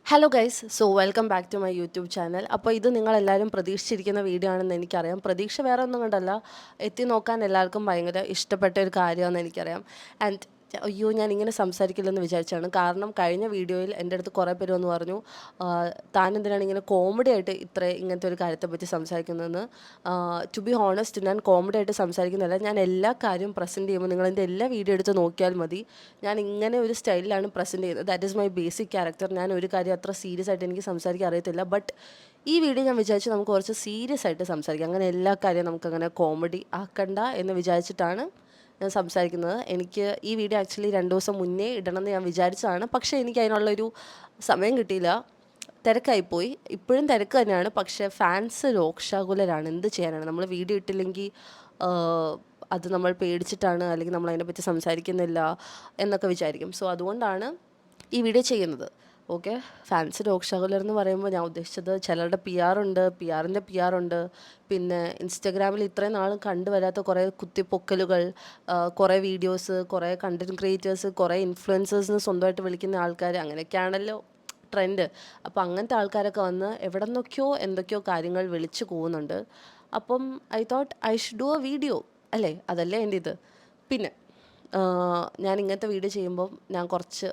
Hello guys, welcome back to my YouTube channel. അപ്പോൾ ഇത് നിങ്ങളെല്ലാവരും പ്രതീക്ഷിച്ചിരിക്കുന്ന വീഡിയോ ആണെന്ന് എനിക്കറിയാം. പ്രതീക്ഷ വേറെ ഒന്നും കൊണ്ടല്ല, എത്തി നോക്കാൻ എല്ലാവർക്കും ഭയങ്കര ഇഷ്ടപ്പെട്ട ഒരു കാര്യമാണെന്ന് എനിക്കറിയാം. ആൻഡ് അയ്യോ, ഞാൻ ഇങ്ങനെ സംസാരിക്കില്ലെന്ന് വിചാരിച്ചാണ്. കാരണം കഴിഞ്ഞ വീഡിയോയിൽ എൻ്റെ അടുത്ത് കുറേ പേര് വന്ന് പറഞ്ഞു, താൻ എന്തിനാണ് ഇങ്ങനെ കോമഡി ആയിട്ട് ഇങ്ങനത്തെ ഒരു കാര്യത്തെപ്പറ്റി സംസാരിക്കുന്നതെന്ന്. ടു ബി ഹോണസ്റ്റ്, ഞാൻ കോമഡി ആയിട്ട് സംസാരിക്കുന്നില്ല. ഞാൻ എല്ലാ കാര്യവും പ്രസൻറ്റ് ചെയ്യുമ്പോൾ നിങ്ങൾ എൻ്റെ എല്ലാ വീഡിയോ എടുത്ത് നോക്കിയാൽ മതി. ഞാൻ ഇങ്ങനെ ഒരു സ്റ്റൈലിലാണ് പ്രസൻറ്റ് ചെയ്യുന്നത്. That is my basic character. ഞാൻ ഒരു കാര്യം അത്ര സീരിയസ് ആയിട്ട് എനിക്ക് സംസാരിക്കാൻ അറിയത്തില്ല. ബട്ട് ഈ വീഡിയോ ഞാൻ വിചാരിച്ചു നമുക്ക് കുറച്ച് സീരിയസ് ആയിട്ട് സംസാരിക്കാം. അങ്ങനെ എല്ലാ കാര്യവും നമുക്കങ്ങനെ കോമഡി ആക്കണ്ട എന്ന് വിചാരിച്ചിട്ടാണ് ഞാൻ സംസാരിക്കുന്നത്. എനിക്ക് ഈ വീഡിയോ ആക്ച്വലി 2 ദിവസം മുന്നേ ഇടണമെന്ന് ഞാൻ വിചാരിച്ചതാണ്. പക്ഷേ എനിക്ക് അതിനുള്ളൊരു സമയം കിട്ടിയില്ല, തിരക്കായിപ്പോയി. ഇപ്പോഴും തിരക്ക് തന്നെയാണ്. പക്ഷേ ഫാൻസ് രോക്ഷാകുലരാണ്. എന്ത് ചെയ്യാനാണ്, നമ്മൾ വീഡിയോ ഇട്ടില്ലെങ്കിൽ അത് നമ്മൾ പേടിച്ചിട്ടാണ്, അല്ലെങ്കിൽ നമ്മൾ അതിനെപ്പറ്റി സംസാരിക്കുന്നില്ല എന്നൊക്കെ വിചാരിക്കും. അതുകൊണ്ടാണ് ഈ വീഡിയോ ചെയ്യുന്നത്. ഓക്കെ, ഫാൻസ് രോക്ഷാകുലർ എന്ന് പറയുമ്പോൾ ഞാൻ ഉദ്ദേശിച്ചത് ചിലരുടെ പി ആറുണ്ട്, പിന്നെ ഇൻസ്റ്റഗ്രാമിൽ ഇത്രയും നാളും കണ്ടുവരാത്ത കുറേ കുത്തിപ്പൊക്കലുകൾ, കുറേ വീഡിയോസ്, കുറേ കണ്ടൻറ് ക്രിയേറ്റേഴ്സ്, കുറേ ഇൻഫ്ലുവൻസേഴ്സിന് സ്വന്തമായിട്ട് വിളിക്കുന്ന ആൾക്കാർ, അങ്ങനെയൊക്കെയാണല്ലോ ട്രെൻഡ്. അപ്പോൾ അങ്ങനത്തെ ആൾക്കാരൊക്കെ വന്ന് എവിടെ നിന്നൊക്കെയോ എന്തൊക്കെയോ കാര്യങ്ങൾ വിളിച്ചു പോകുന്നുണ്ട്. അപ്പം I thought I should do A video, അല്ലേ? അതല്ലേ എൻ്റെ ഇത്. പിന്നെ ഞാൻ ഇങ്ങനത്തെ വീഡിയോ ചെയ്യുമ്പം ഞാൻ കുറച്ച്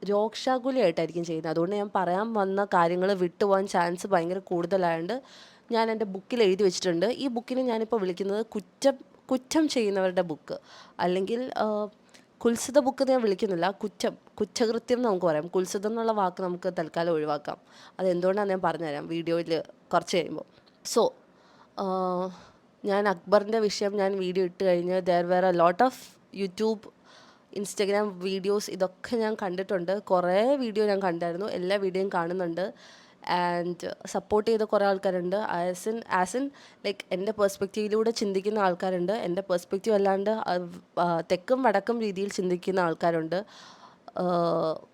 രോക്ഷാകുലിയായിട്ടായിരിക്കും ചെയ്യുന്നത്. അതുകൊണ്ട് ഞാൻ പറയാൻ വന്ന കാര്യങ്ങൾ വിട്ടുപോകാൻ ചാൻസ് ഭയങ്കര കൂടുതലായതുകൊണ്ട് ഞാൻ എൻ്റെ ബുക്കിൽ എഴുതി വെച്ചിട്ടുണ്ട്. ഈ ബുക്കിനെ ഞാനിപ്പോൾ വിളിക്കുന്നത് കുറ്റം ചെയ്യുന്നവരുടെ ബുക്ക്, അല്ലെങ്കിൽ കുൽസിത ബുക്ക് ഞാൻ വിളിക്കുന്നില്ല. കുറ്റകൃത്യം എന്ന് നമുക്ക് പറയാം. കുൽസിതം എന്നുള്ള വാക്ക് നമുക്ക് തൽക്കാലം ഒഴിവാക്കാം. അതെന്തുകൊണ്ടാണെന്ന് ഞാൻ പറഞ്ഞുതരാം വീഡിയോയിൽ കുറച്ച് കഴിയുമ്പോൾ. സോ ഞാൻ അക്ബറിൻ്റെ വിഷയം ഞാൻ വീഡിയോ ഇട്ട് കഴിഞ്ഞ് there were a lot of YouTube, Instagram videos, ഇതൊക്കെ ഞാൻ കണ്ടിട്ടുണ്ട്. കുറേ വീഡിയോ ഞാൻ കണ്ടായിരുന്നു, എല്ലാ വീഡിയോയും കാണുന്നുണ്ട്. ആൻഡ് സപ്പോർട്ട് ചെയ്ത കുറേ ആൾക്കാരുണ്ട്. ആസ് ഇൻ ലൈക്ക് എൻ്റെ പെർസ്പെക്റ്റീവിലൂടെ ചിന്തിക്കുന്ന ആൾക്കാരുണ്ട്, എൻ്റെ പെർസ്പെക്റ്റീവ് അല്ലാണ്ട് തെക്കും വടക്കും രീതിയിൽ ചിന്തിക്കുന്ന ആൾക്കാരുണ്ട്.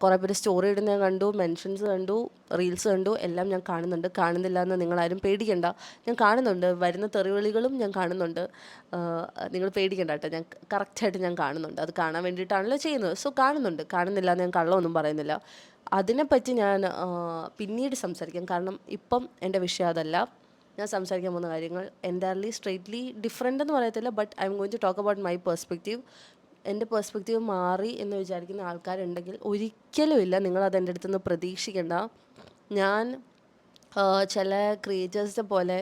കുറേ പേര് സ്റ്റോറി ഇടുന്ന ഞാൻ കണ്ടു, മെൻഷൻസ് കണ്ടു, റീൽസ് കണ്ടു, എല്ലാം ഞാൻ കാണുന്നുണ്ട്. കാണുന്നില്ല എന്ന് നിങ്ങളാരും പേടിക്കണ്ട, ഞാൻ കാണുന്നുണ്ട്. വരുന്ന തെറിവിളികളും ഞാൻ കാണുന്നുണ്ട്. നിങ്ങൾ പേടിക്കണ്ട കേട്ടോ, ഞാൻ കറക്റ്റായിട്ട് ഞാൻ കാണുന്നുണ്ട്. അത് കാണാൻ വേണ്ടിയിട്ടാണല്ലോ ചെയ്യുന്നത്. കാണുന്നുണ്ട്, കാണുന്നില്ല എന്ന് ഞാൻ കള്ളമൊന്നും പറയുന്നില്ല. അതിനെപ്പറ്റി ഞാൻ പിന്നീട് സംസാരിക്കാം. കാരണം ഇപ്പം എൻ്റെ വിഷയം അതല്ല. ഞാൻ സംസാരിക്കാൻ പോകുന്ന കാര്യങ്ങൾ എൻറ്റയർലി സ്ട്രെയിറ്റ്ലി ഡിഫറെൻ്റ് എന്ന് പറയത്തില്ല, but I am going to talk about my perspective. എൻ്റെ പെർസ്പെക്റ്റീവ് മാറി എന്ന് വിചാരിക്കുന്ന ആൾക്കാരുണ്ടെങ്കിൽ ഒരിക്കലുമില്ല, നിങ്ങളത് എൻ്റെ അടുത്തുനിന്ന് പ്രതീക്ഷിക്കേണ്ട. ഞാൻ ചില ക്രിയേറ്റേഴ്സിനെ പോലെ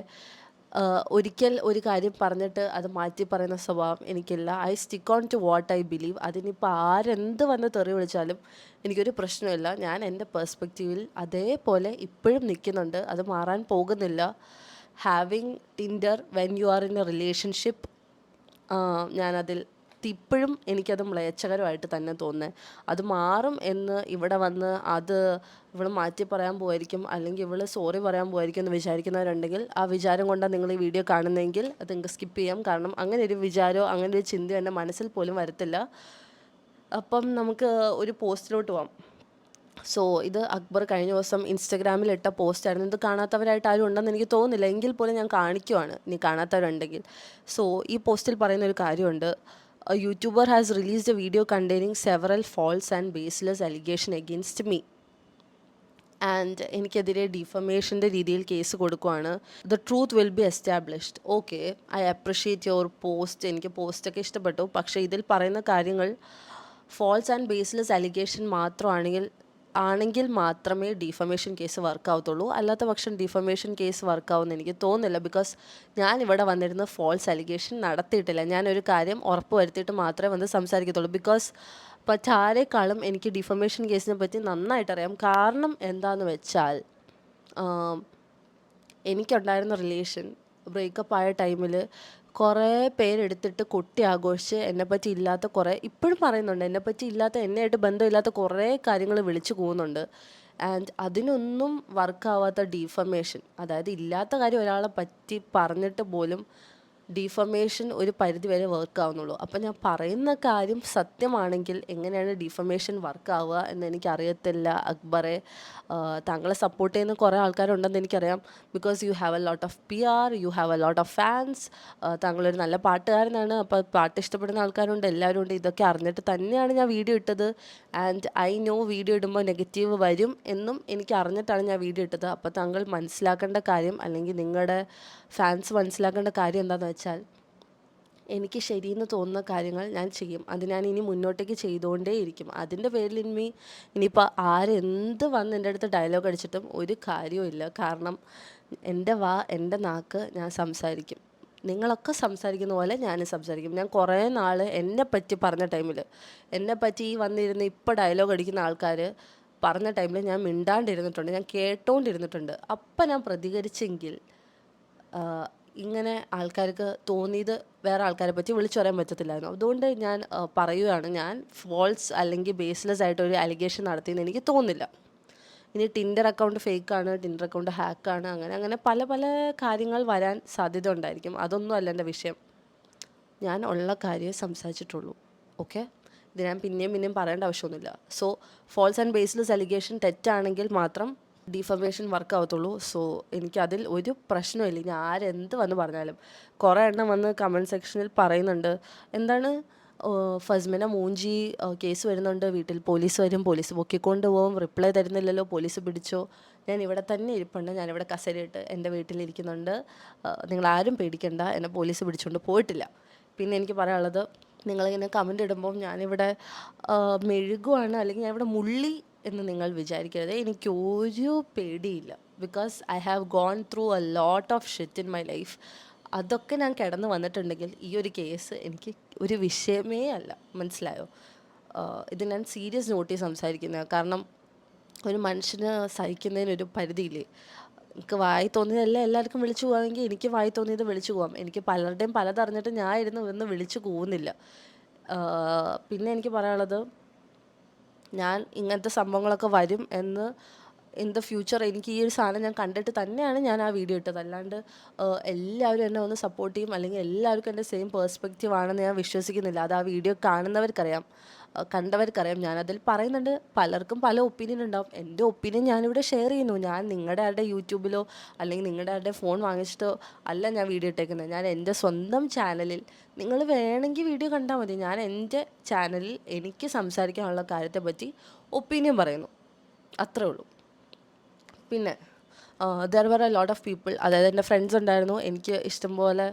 ഒരിക്കൽ ഒരു കാര്യം പറഞ്ഞിട്ട് അത് മാറ്റി പറയുന്ന സ്വഭാവം എനിക്കില്ല. I stick on to what I believe. അതിനിപ്പോൾ ആരെന്ത് വന്ന് തെറി വിളിച്ചാലും എനിക്കൊരു പ്രശ്നമില്ല. ഞാൻ എൻ്റെ പെർസ്പെക്റ്റീവിൽ അതേപോലെ ഇപ്പോഴും നിൽക്കുന്നുണ്ട്, അത് മാറാൻ പോകുന്നില്ല. Having Tinder when you are in A relationship, ഞാനതിൽ ഇപ്പോഴും എനിക്കത് മ്ലേച്ഛകരമായിട്ട് തന്നെ തോന്നുന്നത്. അത് മാറും എന്ന് ഇവിടെ വന്ന് അത് ഇവൾ മാറ്റി പറയാൻ പോയിരിക്കും, അല്ലെങ്കിൽ ഇവൾ സോറി പറയാൻ പോയിരിക്കും എന്ന് വിചാരിക്കുന്നവരുണ്ടെങ്കിൽ, ആ വിചാരം കൊണ്ടാണ് നിങ്ങൾ ഈ വീഡിയോ കാണുന്നതെങ്കിൽ അത് നിങ്ങൾക്ക് സ്കിപ്പ് ചെയ്യാം. കാരണം അങ്ങനെ ഒരു വിചാരമോ അങ്ങനെ ഒരു ചിന്തയോ എൻ്റെ മനസ്സിൽ പോലും വരത്തില്ല. അപ്പം നമുക്ക് ഒരു പോസ്റ്റിലോട്ട് പോവാം. ഇത് അക്ബർ കഴിഞ്ഞ ദിവസം ഇൻസ്റ്റഗ്രാമിൽ ഇട്ട പോസ്റ്റായിരുന്നു. ഇത് കാണാത്തവരായിട്ട് ആരും ഉണ്ടെന്ന് എനിക്ക് തോന്നുന്നില്ല, എങ്കിൽ പോലും ഞാൻ കാണിക്കുവാണ് ഇനി കാണാത്തവരുണ്ടെങ്കിൽ. ഈ പോസ്റ്റിൽ പറയുന്ന ഒരു കാര്യമുണ്ട്. A YouTuber has released a video containing several false and baseless allegations against me. And എനിക്കെതിരെ ഡിഫമേഷൻ്റെ രീതിയിൽ കേസ് കൊടുക്കുവാണ്. The truth will be established. Okay, I appreciate your post. എനിക്ക് പോസ്റ്റൊക്കെ ഇഷ്ടപ്പെട്ടു. പക്ഷേ ഇതിൽ പറയുന്ന കാര്യങ്ങൾ ഫോൾസ് ആൻഡ് ബേസ്ലെസ് അലിഗേഷൻ ആണെങ്കിൽ മാത്രമേ ഡിഫമേഷൻ കേസ് വർക്കാവത്തുള്ളൂ. അല്ലാത്ത പക്ഷം ഡിഫമേഷൻ കേസ് വർക്കാവുമെന്ന് എനിക്ക് തോന്നുന്നില്ല. ബിക്കോസ് ഞാൻ ഇവിടെ വന്നിരുന്ന ഫോൾസ് അലിഗേഷൻ നടത്തിയിട്ടില്ല. ഞാനൊരു കാര്യം ഉറപ്പ് വരുത്തിയിട്ട് മാത്രമേ വന്ന് സംസാരിക്കത്തുള്ളൂ. ബിക്കോസ് മറ്റാരേക്കാളും എനിക്ക് ഡിഫമേഷൻ കേസിനെ പറ്റി നന്നായിട്ടറിയാം. കാരണം എന്താണെന്ന് വെച്ചാൽ, എനിക്കുണ്ടായിരുന്ന റിലേഷൻ ബ്രേക്കപ്പ് ആയ ടൈമിൽ കുറേ പേരെടുത്തിട്ട് കൊട്ടി ആഘോഷിച്ച് എന്നെപ്പറ്റി ഇല്ലാത്ത കുറേ, ഇപ്പോഴും പറയുന്നുണ്ട്, എന്നെപ്പറ്റി ഇല്ലാത്ത, എന്നെയായിട്ട് ബന്ധമില്ലാത്ത കുറേ കാര്യങ്ങൾ വിളിച്ചു പോകുന്നുണ്ട്. ആൻഡ് അതിനൊന്നും വർക്കാവാത്ത ഡിഫമേഷൻ, അതായത് ഇല്ലാത്ത കാര്യം ഒരാളെ പറ്റി പറഞ്ഞിട്ട് പോലും ഡീഫമേഷൻ ഒരു പരിധി വരെ വർക്ക് ആവുന്നുള്ളൂ. അപ്പം ഞാൻ പറയുന്ന കാര്യം സത്യമാണെങ്കിൽ എങ്ങനെയാണ് ഡീഫമേഷൻ വർക്ക് ആവുക എന്ന് എനിക്കറിയത്തില്ല അക്ബറെ. താങ്കളെ സപ്പോർട്ട് ചെയ്യുന്ന കുറേ ആൾക്കാരുണ്ടെന്ന് എനിക്കറിയാം. Because you have a lot of PR, you have a lot of fans. താങ്കളൊരു നല്ല പാട്ടുകാരനാണ്. അപ്പോൾ പാട്ട് ഇഷ്ടപ്പെടുന്ന ആൾക്കാരുണ്ട്, എല്ലാവരും ഉണ്ട്. ഇതൊക്കെ അറിഞ്ഞിട്ട് തന്നെയാണ് ഞാൻ വീഡിയോ ഇട്ടത്. ആൻഡ് ഐ നോ വീഡിയോ ഇടുമ്പോൾ നെഗറ്റീവ് വരും എന്നും എനിക്ക് അറിഞ്ഞിട്ടാണ് ഞാൻ വീഡിയോ ഇട്ടത്. അപ്പോൾ താങ്കൾ മനസ്സിലാക്കേണ്ട കാര്യം, അല്ലെങ്കിൽ നിങ്ങളുടെ ഫാൻസ് മനസ്സിലാക്കേണ്ട കാര്യം എന്താണെന്ന് വെച്ചാൽ, എനിക്ക് ശരിയെന്ന് തോന്നുന്ന കാര്യങ്ങൾ ഞാൻ ചെയ്യും. അത് ഞാൻ ഇനി മുന്നോട്ടേക്ക് ചെയ്തുകൊണ്ടേയിരിക്കും. അതിൻ്റെ പേരിൽ ഇനിയിപ്പോൾ ആരെന്ത് വന്ന് എൻ്റെ അടുത്ത് ഡയലോഗ് അടിച്ചിട്ടും ഒരു കാര്യവുമില്ല. കാരണം എൻ്റെ എൻ്റെ നാക്ക് ഞാൻ സംസാരിക്കും. നിങ്ങളൊക്കെ സംസാരിക്കുന്ന പോലെ ഞാനും സംസാരിക്കും. ഞാൻ കുറേ നാൾ എന്നെപ്പറ്റി പറഞ്ഞ ടൈമിൽ, എന്നെപ്പറ്റി ഈ വന്നിരുന്ന് ഇപ്പോൾ ഡയലോഗ് അടിക്കുന്ന ആൾക്കാർ പറഞ്ഞ ടൈമിൽ ഞാൻ മിണ്ടാണ്ടിരുന്നിട്ടുണ്ട്, ഞാൻ കേട്ടോണ്ടിരുന്നിട്ടുണ്ട്. അപ്പം ഞാൻ പ്രതികരിച്ചെങ്കിൽ ഇങ്ങനെ ആൾക്കാർക്ക് തോന്നിയത് വേറെ ആൾക്കാരെ പറ്റി വിളിച്ചു പറയാൻ പറ്റത്തില്ലായിരുന്നു. അതുകൊണ്ട് ഞാൻ പറയുകയാണ്, ഞാൻ ഫോൾസ് അല്ലെങ്കിൽ ബേസ്ലെസ് ആയിട്ട് ഒരു അലിഗേഷൻ നടത്തിയെന്ന് എനിക്ക് തോന്നുന്നില്ല. ഇനി ടിൻഡർ അക്കൗണ്ട് ഫേക്കാണ്, ടിൻഡർ അക്കൗണ്ട് ഹാക്കാണ്, അങ്ങനെ പല പല കാര്യങ്ങൾ വരാൻ സാധ്യത ഉണ്ടായിരിക്കും. അതൊന്നും അല്ല എൻ്റെ വിഷയം. ഞാൻ ഉള്ള കാര്യമേ സംസാരിച്ചിട്ടുള്ളൂ. ഓക്കെ, ഇത് ഞാൻ പിന്നെയും പറയേണ്ട ആവശ്യമൊന്നുമില്ല. So false and baseless allegation തെറ്റാണെങ്കിൽ മാത്രം ഡീഫമേഷൻ വർക്ക് ആവത്തുള്ളൂ. സോ എനിക്കതിൽ ഒരു പ്രശ്നമില്ല. ഇനി ആരെന്ത് വന്ന് പറഞ്ഞാലും. കുറേ എണ്ണം വന്ന് കമൻറ്റ് സെക്ഷനിൽ പറയുന്നുണ്ട്, എന്താണ് ഫസ്മിന മൂഞ്ചി, കേസ് വരുന്നുണ്ട്, വീട്ടിൽ പോലീസ് വരും, പോലീസ് പൊക്കിക്കൊണ്ട് പോകും, റിപ്ലൈ തരുന്നില്ലല്ലോ, പോലീസ് പിടിച്ചോ. ഞാൻ ഇവിടെ തന്നെ ഇരിപ്പുണ്ട്, ഞാനിവിടെ കസേരയിട്ട് എൻ്റെ വീട്ടിലിരിക്കുന്നുണ്ട്, നിങ്ങളാരും പേടിക്കണ്ട, എന്നെ പോലീസ് പിടിച്ചുകൊണ്ട് പോയിട്ടില്ല. പിന്നെ എനിക്ക് പറയാനുള്ളത്, നിങ്ങളിങ്ങനെ കമൻ്റ് ഇടുമ്പം ഞാനിവിടെ മെഴുകുവാണ്, അല്ലെങ്കിൽ ഞാനിവിടെ മുള്ളി എന്ന് നിങ്ങൾ വിചാരിക്കരുത്. എനിക്കൊരു പേടിയില്ല. Because I have gone through a lot of shit in my life. അതൊക്കെ ഞാൻ കിടന്ന് വന്നിട്ടുണ്ടെങ്കിൽ ഈ ഒരു കേസ് എനിക്ക് ഒരു വിഷയമേ അല്ല. മനസ്സിലായോ? ഇത് ഞാൻ സീരിയസ് നോട്ടി സംസാരിക്കുന്നത്. കാരണം ഒരു മനുഷ്യന് സഹിക്കുന്നതിനൊരു പരിധിയില്ലേ. എനിക്ക് വായി തോന്നിയതല്ല എല്ലാവർക്കും വിളിച്ചു പോകാമെങ്കിൽ എനിക്ക് വായി തോന്നിയത് വിളിച്ചു പോകാം. എനിക്ക് പലരുടെയും പലതറിഞ്ഞിട്ട് ഞാൻ ഇരുന്ന് വിളിച്ചു പോകുന്നില്ല. പിന്നെ എനിക്ക് പറയാനുള്ളത്, ഞാൻ ഇങ്ങനത്തെ സംഭവങ്ങളൊക്കെ വരും എന്ന് ഇൻ ദ ഫ്യൂച്ചർ എനിക്ക് ഈ ഒരു സാധനം ഞാൻ കണ്ടിട്ട് തന്നെയാണ് ഞാൻ ആ വീഡിയോ ഇട്ടത്. അല്ലാണ്ട് എല്ലാവരും എന്നെ ഒന്ന് സപ്പോർട്ട് ചെയ്യും, അല്ലെങ്കിൽ എല്ലാവർക്കും എൻ്റെ സെയിം പേഴ്സ്പെക്റ്റീവ് ആണെന്ന് ഞാൻ വിശ്വസിക്കുന്നില്ല. അത് ആ വീഡിയോ കാണുന്നവർക്കറിയാം, കണ്ടവർക്കറിയാം. ഞാനതിൽ പറയുന്നുണ്ട്, പലർക്കും പല ഒപ്പീനിയൻ ഉണ്ടാവും. എൻ്റെ ഒപ്പീനിയൻ ഞാനിവിടെ ഷെയർ ചെയ്യുന്നു. ഞാൻ നിങ്ങളുടെ ആരുടെ യൂട്യൂബിലോ അല്ലെങ്കിൽ നിങ്ങളുടെ ആരുടെ ഫോൺ വാങ്ങിച്ചിട്ടോ അല്ല ഞാൻ വീഡിയോ ഇട്ടേക്കുന്നത്. ഞാൻ എൻ്റെ സ്വന്തം ചാനലിൽ, നിങ്ങൾ വേണമെങ്കിൽ വീഡിയോ കണ്ടാൽ മതി, ഞാൻ എൻ്റെ ചാനലിൽ എനിക്ക് സംസാരിക്കാനുള്ള കാര്യത്തെ പറ്റി ഒപ്പീനിയൻ പറയുന്നു, അത്രേ ഉള്ളൂ. പിന്നെ there were a lot of people, അതായത് എൻ്റെ ഫ്രണ്ട്സ് ഉണ്ടായിരുന്നു, എനിക്ക് ഇഷ്ടംപോലെ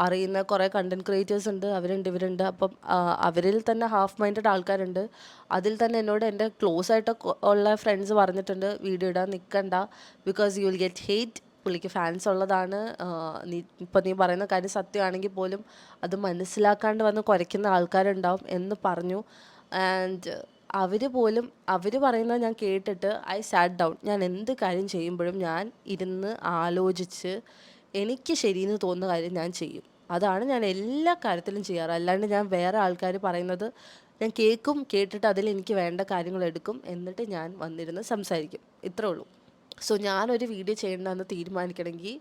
അറിയുന്ന കുറേ കണ്ടൻറ് ക്രിയേറ്റേഴ്സ് ഉണ്ട്, അവരുണ്ട് ഇവരുണ്ട്. അപ്പം അവരിൽ തന്നെ ഹാഫ് മൈൻഡഡ് ആൾക്കാരുണ്ട്. അതിൽ തന്നെ എന്നോട് എൻ്റെ ക്ലോസ് ആയിട്ട് ഉള്ള ഫ്രണ്ട്സ് പറഞ്ഞിട്ടുണ്ട്, വീഡിയോ ഇടാൻ നിൽക്കണ്ട, because you will get hate. പുള്ളിക്ക് ഫാൻസ് ഉള്ളതാണ്, നീ പറയുന്ന കാര്യം സത്യമാണെങ്കിൽ പോലും അത് മനസ്സിലാക്കാണ്ട് വന്ന് കുരയ്ക്കുന്ന ആൾക്കാരുണ്ടാവും എന്ന് പറഞ്ഞു. ആൻഡ് അവർ പറയുന്നത് ഞാൻ കേട്ടിട്ട് ഐ സാറ്റ് ഡൗൺ. ഞാൻ എന്ത് കാര്യം ചെയ്യുമ്പോഴും ഞാൻ ഇരുന്ന് ആലോചിച്ച് എനിക്ക് ശരിയെന്ന് തോന്നുന്ന കാര്യം ഞാൻ ചെയ്യും. അതാണ് ഞാൻ എല്ലാ കാര്യത്തിലും ചെയ്യാറ്. അല്ലാണ്ട് ഞാൻ വേറെ ആൾക്കാർ പറയുന്നത് ഞാൻ കേട്ടിട്ട് അതിൽ എനിക്ക് വേണ്ട കാര്യങ്ങൾ എടുക്കും, എന്നിട്ട് ഞാൻ വന്നിരുന്ന് സംസാരിക്കും. ഇത്രേ ഉള്ളൂ. സോ ഞാനൊരു വീഡിയോ ചെയ്യണമെന്ന് തീരുമാനിക്കണമെങ്കിൽ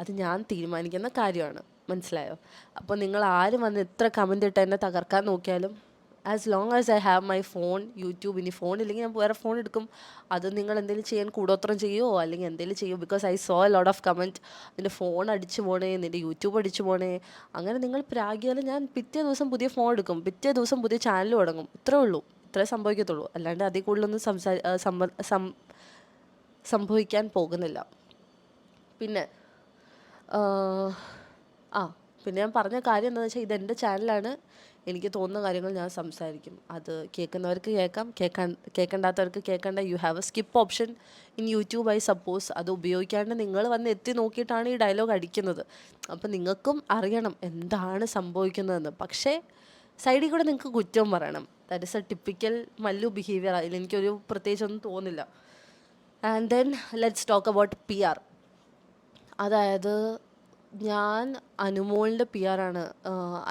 അത് ഞാൻ തീരുമാനിക്കുന്ന കാര്യമാണ്. മനസ്സിലായോ? അപ്പോൾ നിങ്ങൾ ആരും വന്ന് എത്ര കമൻ്റ് ഇട്ട് എന്നെ തകർക്കാൻ നോക്കിയാലും, as long as I have my phone, YouTube, ഇനി ഫോൺ ഇല്ലെങ്കിൽ ഞാൻ വേറെ ഫോൺ എടുക്കും. അത് നിങ്ങൾ എന്തെങ്കിലും ചെയ്യാൻ കൂടോത്രം ചെയ്യുമോ അല്ലെങ്കിൽ എന്തെങ്കിലും ചെയ്യുമോ? Because I so A lot of comment, നിൻ്റെ ഫോൺ അടിച്ചു പോണേ, നിൻ്റെ യൂട്യൂബ് അടിച്ചു പോണേ. അങ്ങനെ നിങ്ങൾ പ്രാഗിയാലും ഞാൻ പിറ്റേ ദിവസം പുതിയ ഫോൺ എടുക്കും, പിറ്റേ ദിവസം പുതിയ ചാനൽ തുടങ്ങും. ഇത്രേ ഉള്ളൂ, ഇത്രേ സംഭവിക്കത്തുള്ളൂ. അല്ലാണ്ട് അതിൽ കൂടുതലൊന്നും സംഭവിക്കാൻ പോകുന്നില്ല. പിന്നെ പിന്നെ ഞാൻ പറഞ്ഞ കാര്യം എന്താണെന്ന് വെച്ചാൽ, ഇതെൻ്റെ ചാനലാണ്, എനിക്ക് തോന്നുന്ന കാര്യങ്ങൾ ഞാൻ സംസാരിക്കും. അത് കേൾക്കുന്നവർക്ക് കേൾക്കാം, കേൾക്കണ്ടാത്തവർക്ക് കേൾക്കണ്ട. U have A skip option in YouTube I suppose. അത് ഉപയോഗിക്കാണ്ട് നിങ്ങൾ വന്ന് എത്തി നോക്കിയിട്ടാണ് ഈ ഡയലോഗ് അടിക്കുന്നത്. അപ്പം നിങ്ങൾക്കും അറിയണം എന്താണ് സംഭവിക്കുന്നതെന്ന്. പക്ഷേ സൈഡിൽ കൂടെ നിങ്ങൾക്ക് കുറ്റം പറയണം. That is A typical Mallu behaviour. അതിൽ എനിക്കൊരു പ്രത്യേകിച്ചൊന്നും തോന്നില്ല. And then let's talk about PR. അതായത് ഞാൻ അനുമോളിൻ്റെ PR ആണ്.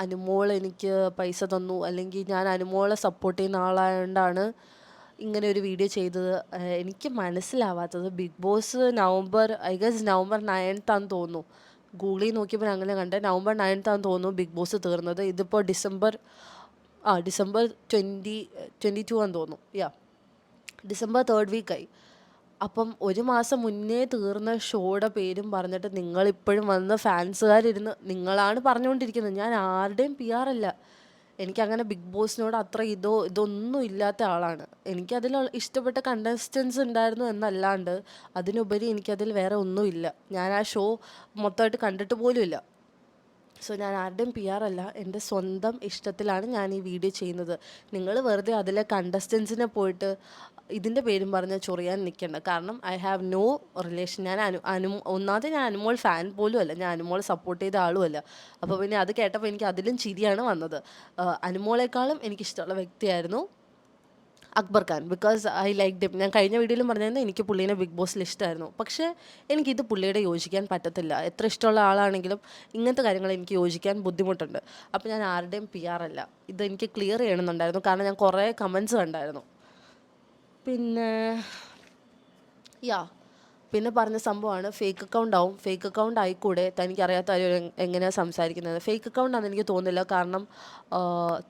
അനുമോൾ എനിക്ക് പൈസ തന്നു, അല്ലെങ്കിൽ ഞാൻ അനുമോളെ സപ്പോർട്ട് ചെയ്യുന്ന ആളായതുകൊണ്ടാണ് ഇങ്ങനെ ഒരു വീഡിയോ ചെയ്തത്. എനിക്ക് മനസ്സിലാവാത്തത്, ബിഗ് ബോസ് നവംബർ 9 തോന്നുന്നു, ഗൂഗിളിൽ നോക്കിയപ്പോൾ ഞാൻ അങ്ങനെ കണ്ടത് നവംബർ 9th തോന്നുന്നു ബിഗ് ബോസ് തീർന്നത്. ഇതിപ്പോൾ ഡിസംബർ 22 ആണെന്ന് തോന്നുന്നു. December 3rd വീക്കായി. അപ്പം ഒരു മാസം മുന്നേ തീർന്ന ഷോയുടെ പേരും പറഞ്ഞിട്ട് നിങ്ങളിപ്പോഴും വന്ന് ഫാൻസുകാരിരുന്ന് നിങ്ങളാണ് പറഞ്ഞുകൊണ്ടിരിക്കുന്നത്. ഞാൻ ആരുടെയും PR അല്ല. എനിക്കങ്ങനെ ബിഗ് ബോസിനോട് അത്ര ഇതൊന്നും ഇല്ലാത്ത ആളാണ്. എനിക്കതിൽ ഇഷ്ടപ്പെട്ട കണ്ടസ്റ്റൻസ് ഉണ്ടായിരുന്നു എന്നല്ലാണ്ട് അതിനുപരി എനിക്കതിൽ വേറെ ഒന്നുമില്ല. ഞാൻ ആ ഷോ മൊത്തമായിട്ട് കണ്ടിട്ട് പോലുമില്ല. സോ ഞാൻ ആരുടെയും PR അല്ല. എൻ്റെ സ്വന്തം ഇഷ്ടത്തിലാണ് ഞാൻ ഈ വീഡിയോ ചെയ്യുന്നത്. നിങ്ങൾ വെറുതെ അതിലെ കണ്ടസ്റ്റൻസിനെ പോയിട്ട് ഇതിൻ്റെ പേരും പറഞ്ഞ് ചൊറിയാൻ നിൽക്കണ്ട. കാരണം ഐ ഹാവ് നോ റിലേഷൻ. ഞാൻ ഒന്നാമത് ഞാൻ അനുമോൾ ഫാൻ പോലും അല്ല. ഞാൻ അനുമോൾ സപ്പോർട്ട് ചെയ്ത ആളുമല്ല. അപ്പോൾ പിന്നെ അത് കേട്ടപ്പോൾ എനിക്ക് അതിലും ചിരിയാണ് വന്നത്. അനുമോളെക്കാളും എനിക്കിഷ്ടമുള്ള വ്യക്തിയായിരുന്നു Akbar Khan. Because I like dim. ഞാൻ കഴിഞ്ഞ വീഡിയോയിലും പറഞ്ഞിരുന്നു എനിക്ക് പുള്ളീനെ ബിഗ് ബോസിൽ ഇഷ്ടമായിരുന്നു. പക്ഷേ എനിക്കിത് പുള്ളിയുടെ യോജിക്കാൻ പറ്റത്തില്ല. എത്ര ഇഷ്ടമുള്ള ആളാണെങ്കിലും ഇങ്ങനത്തെ കാര്യങ്ങൾ എനിക്ക് യോജിക്കാൻ ബുദ്ധിമുട്ടുണ്ട്. അപ്പോൾ ഞാൻ ആരുടെയും PR അല്ല. ഇതെനിക്ക് ക്ലിയർ ചെയ്യണമെന്നുണ്ടായിരുന്നു. കാരണം ഞാൻ കുറേ കമൻസ് കണ്ടായിരുന്നു. പിന്നെ പറഞ്ഞ സംഭവമാണ് ഫേക്ക് അക്കൗണ്ട് ആവും. ഫേക്ക് അക്കൗണ്ട് ആയിക്കൂടെ, തനിക്കറിയാത്ത ആരും എങ്ങനെയാണ് സംസാരിക്കുന്നത്. ഫേക്ക് അക്കൗണ്ട് ആണെന്ന് എനിക്ക് തോന്നുന്നില്ല. കാരണം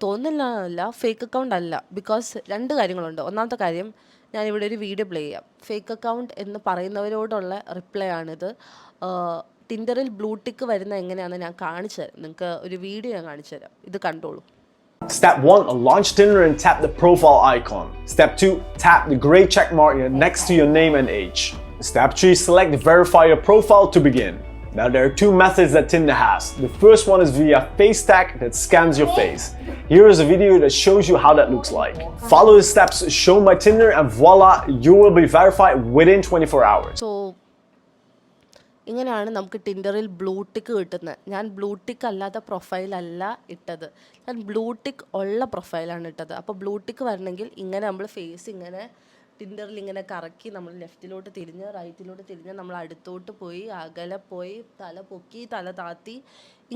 തോന്നില്ല ഫേക്ക് അക്കൗണ്ട് അല്ല. ബിക്കോസ് 2 കാര്യങ്ങളുണ്ട്. ഒന്നാമത്തെ കാര്യം, ഞാനിവിടെ ഒരു വീഡിയോ പ്ലേ ചെയ്യാം. ഫേക്ക് അക്കൗണ്ട് എന്ന് പറയുന്നവരോടുള്ള റിപ്ലൈ ആണിത്. ടിൻഡറിൽ ബ്ലൂ ടിക്ക് വരുന്ന എങ്ങനെയാണെന്ന് ഞാൻ കാണിച്ചു തരാം. നിങ്ങൾക്ക് ഒരു വീഡിയോ ഞാൻ കാണിച്ചു തരാം. ഇത് കണ്ടോളൂ. Step 1, launch Tinder and tap the profile icon. Step 2, tap the gray check mark next to your name and age. Step 3, select verify your profile to begin. Now there are 2 methods that Tinder has. The first one is via face tag that scans your face. Here is a video that shows you how that looks like. Follow the steps shown by Tinder and voila, you will be verified within 24 hours. So ഇങ്ങനെയാണ് നമുക്ക് ടിൻഡറിൽ blue tick കിട്ടുന്നത്. ഞാൻ blue tick അല്ലാത്ത പ്രൊഫൈലല്ല ഇട്ടത്. ഞാൻ blue tick ഉള്ള പ്രൊഫൈലാണ് ഇട്ടത്. അപ്പോൾ ബ്ലൂ ടിക്ക് വരണമെങ്കിൽ ഇങ്ങനെ നമ്മൾ ഫേസ് ഇങ്ങനെ ടിൻഡറിൽ ഇങ്ങനെ കറക്കി നമ്മൾ ലെഫ്റ്റിലോട്ട് തിരിഞ്ഞ് റൈറ്റിലോട്ട് തിരിഞ്ഞ് നമ്മൾ അടുത്തോട്ട് പോയി അകലെ പോയി തല പൊക്കി തല താത്തി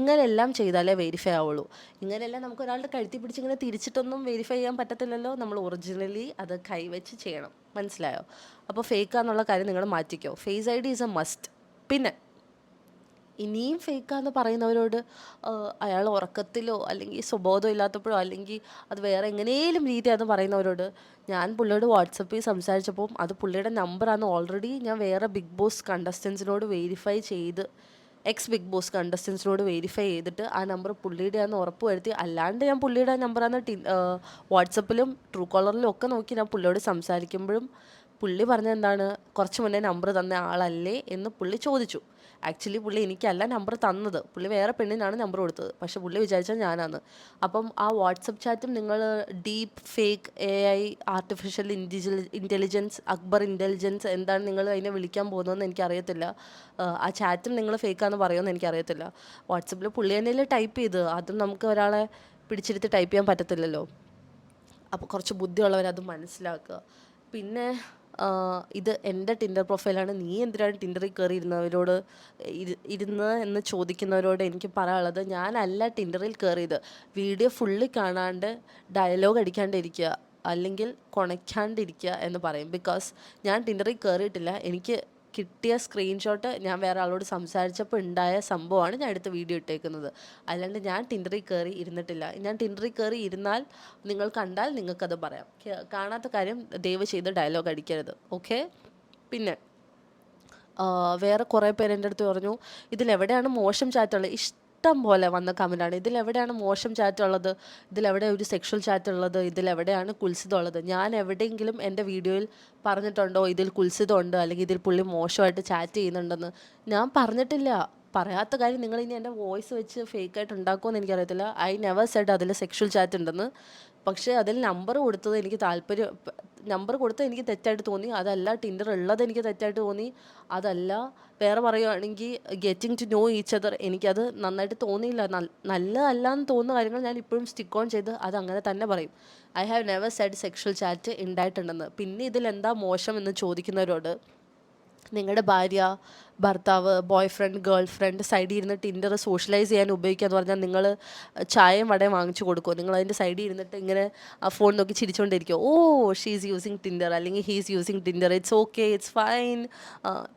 ഇങ്ങനെയെല്ലാം ചെയ്താലേ വെരിഫൈ ആവുള്ളൂ. ഇങ്ങനെയെല്ലാം നമുക്ക് ഒരാളുടെ കഴുത്തി പിടിച്ച് ഇങ്ങനെ തിരിച്ചിട്ടൊന്നും വെരിഫൈ ചെയ്യാൻ പറ്റത്തില്ലല്ലോ. നമ്മൾ ഒറിജിനലി അത് കൈവച്ച് ചെയ്യണം. മനസ്സിലായോ? അപ്പോൾ ഫേക്കാന്നുള്ള കാര്യം നിങ്ങൾ മാറ്റിക്കോ. Face ID is a must. പിന്നെ ഇനിയും ഫേക്കാന്ന് പറയുന്നവരോട് അയാൾ ഉറക്കത്തിലോ അല്ലെങ്കിൽ സ്വബോധം ഇല്ലാത്തപ്പോഴോ അല്ലെങ്കിൽ അത് വേറെ എങ്ങനെയും രീതിയാന്ന് പറയുന്നവരോട് ഞാൻ പുള്ളിയോട് വാട്സപ്പിൽ സംസാരിച്ചപ്പോൾ അത് പുള്ളിയുടെ നമ്പറാണ്. ഓൾറെഡി ഞാൻ വേറെ ബിഗ് ബോസ് കണ്ടസ്റ്റൻസിനോട് വെരിഫൈ ചെയ്ത് ബിഗ് ബോസ് കണ്ടസ്റ്റൻസിനോട് വെരിഫൈ ചെയ്തിട്ട് ആ നമ്പർ പുള്ളിയുടെയാണെന്ന് ഉറപ്പ് വരുത്തി. അല്ലാണ്ട് ഞാൻ പുള്ളിയുടെ നമ്പറാണ് വാട്സപ്പിലും ട്രൂ കോളറിലും ഒക്കെ നോക്കി ഞാൻ പുള്ളിയോട് സംസാരിക്കുമ്പോഴും പുള്ളി പറഞ്ഞ എന്താണ്, കുറച്ച് മുന്നേ നമ്പർ തന്ന ആളല്ലേ എന്ന് പുള്ളി ചോദിച്ചു. ആക്ച്വലി പുള്ളി എനിക്കല്ല നമ്പർ തന്നത്. പുള്ളി വേറെ പെണ്ണിനാണ് നമ്പർ കൊടുത്തത്. പക്ഷെ പുള്ളി വിചാരിച്ചാൽ ഞാനാണ്. അപ്പം ആ വാട്സപ്പ് ചാറ്റും നിങ്ങൾ deep fake AI artificial intelligence Akbar intelligence എന്താണ് നിങ്ങൾ അതിനെ വിളിക്കാൻ പോകുന്നതെന്ന് എനിക്കറിയത്തില്ല. ആ ചാറ്റും നിങ്ങൾ ഫേക്കാന്ന് പറയുമെന്ന് എനിക്കറിയത്തില്ല. വാട്സപ്പിൽ പുള്ളി തന്നെ ടൈപ്പ് ചെയ്ത് അതും നമുക്ക് ഒരാളെ പിടിച്ചിരുത്തി ടൈപ്പ് ചെയ്യാൻ പറ്റത്തില്ലല്ലോ. അപ്പോൾ കുറച്ച് ബുദ്ധിയുള്ളവരത് മനസ്സിലാക്കുക. പിന്നെ ഇത് എൻ്റെ ടിൻഡർ പ്രൊഫൈലാണ്, നീ എന്തിനാണ് ടിൻഡറിൽ കയറി ഇരുന്ന് എന്ന് ചോദിക്കുന്നവരോട് എനിക്ക് പറയാനുള്ളത്, ഞാനല്ല ടിൻഡറിൽ കയറിയത്. വീഡിയോ ഫുള്ളി കാണാണ്ട് ഡയലോഗ് അടിക്കാണ്ടിരിക്കുക അല്ലെങ്കിൽ കുണയ്ക്കാണ്ടിരിക്കുക എന്ന് പറയും. ബിക്കോസ് ഞാൻ ടിൻഡറിൽ കയറിയിട്ടില്ല. എനിക്ക് കിട്ടിയ സ്ക്രീൻഷോട്ട് ഞാൻ വേറെ ആളോട് സംസാരിച്ചപ്പോൾ ഉണ്ടായ സംഭവമാണ് ഞാൻ എടുത്ത് വീഡിയോ ഇട്ടേക്കുന്നത്. അല്ലാണ്ട് ഞാൻ ടിൻഡറിൽ കയറി ഇരുന്നിട്ടില്ല. ഞാൻ ടിൻഡറിൽ കയറി ഇരുന്നാൽ നിങ്ങൾ കണ്ടാൽ നിങ്ങൾക്കത് പറയാം. കാണാത്ത കാര്യം ദയവ് ചെയ്ത് ഡയലോഗ് അടിക്കരുത്. ഓക്കെ. പിന്നെ വേറെ കുറേ പേര് എൻ്റെ അടുത്ത് പറഞ്ഞു ഇതിലെവിടെയാണ് മോശം ചാറ്റുള്ളത്. ഇഷ്ടം പോലെ വന്ന കമൻറ്റാണ്. ഇതിലെവിടെയാണ് മോശം ചാറ്റുള്ളത്, ഇതിലെവിടെ ഒരു സെക്ഷൽ ചാറ്റുള്ളത്, ഇതിലെവിടെയാണ് കുൽസിതമുള്ളത്. ഞാൻ എവിടെയെങ്കിലും എൻ്റെ വീഡിയോയിൽ പറഞ്ഞിട്ടുണ്ടോ ഇതിൽ കുൽസിതമുണ്ട് അല്ലെങ്കിൽ ഇതിൽ പുള്ളി മോശമായിട്ട് ചാറ്റ് ചെയ്യുന്നുണ്ടെന്ന്? ഞാൻ പറഞ്ഞിട്ടില്ല. പറയാത്ത കാര്യം നിങ്ങൾ ഇനി എൻ്റെ വോയിസ് വെച്ച് ഫേക്കായിട്ട് ഉണ്ടാക്കുമെന്ന് എനിക്കറിയത്തില്ല. ഐ നെവർ സെഡ് അതിൽ സെക്ഷൽ ചാറ്റ് ഉണ്ടെന്ന്. പക്ഷേ അതിൽ നമ്പർ കൊടുത്തത് എനിക്ക് തെറ്റായിട്ട് തോന്നി. അതല്ല ടിൻഡർ ഉള്ളത് എനിക്ക് തെറ്റായിട്ട് തോന്നി. അതല്ല വേറെ പറയുകയാണെങ്കിൽ getting to know each other, എനിക്കത് നന്നായിട്ട് തോന്നിയില്ല. നല്ലതല്ല എന്ന് തോന്നുന്ന കാര്യങ്ങൾ ഞാൻ ഇപ്പോഴും സ്റ്റിക്ക് ഓൺ ചെയ്ത് അതങ്ങനെ തന്നെ പറയും. I have never said sexual chat ഉണ്ടായിട്ടുണ്ടെന്ന്. പിന്നെ ഇതിലെന്താ മോശം എന്ന് ചോദിക്കുന്നവരോട് നിങ്ങളുടെ ഭാര്യ, ഭർത്താവ്, ബോയ് ഫ്രണ്ട്, ഗേൾ ഫ്രണ്ട് സൈഡിൽ ഇരുന്ന് ടിൻഡർ സോഷ്യലൈസ് ചെയ്യാൻ ഉപയോഗിക്കുക എന്ന് പറഞ്ഞാൽ നിങ്ങൾ ചായയും വടയും വാങ്ങിച്ചു കൊടുക്കുമോ? നിങ്ങൾ അതിൻ്റെ സൈഡിൽ ഇരുന്നിട്ട് ഇങ്ങനെ ആ ഫോൺ നോക്കി ചിരിച്ചുകൊണ്ടിരിക്കുമോ? ഓ, ഷീസ് യൂസിങ് ടിൻഡർ അല്ലെങ്കിൽ he's using Tinder, it's okay, it's fine,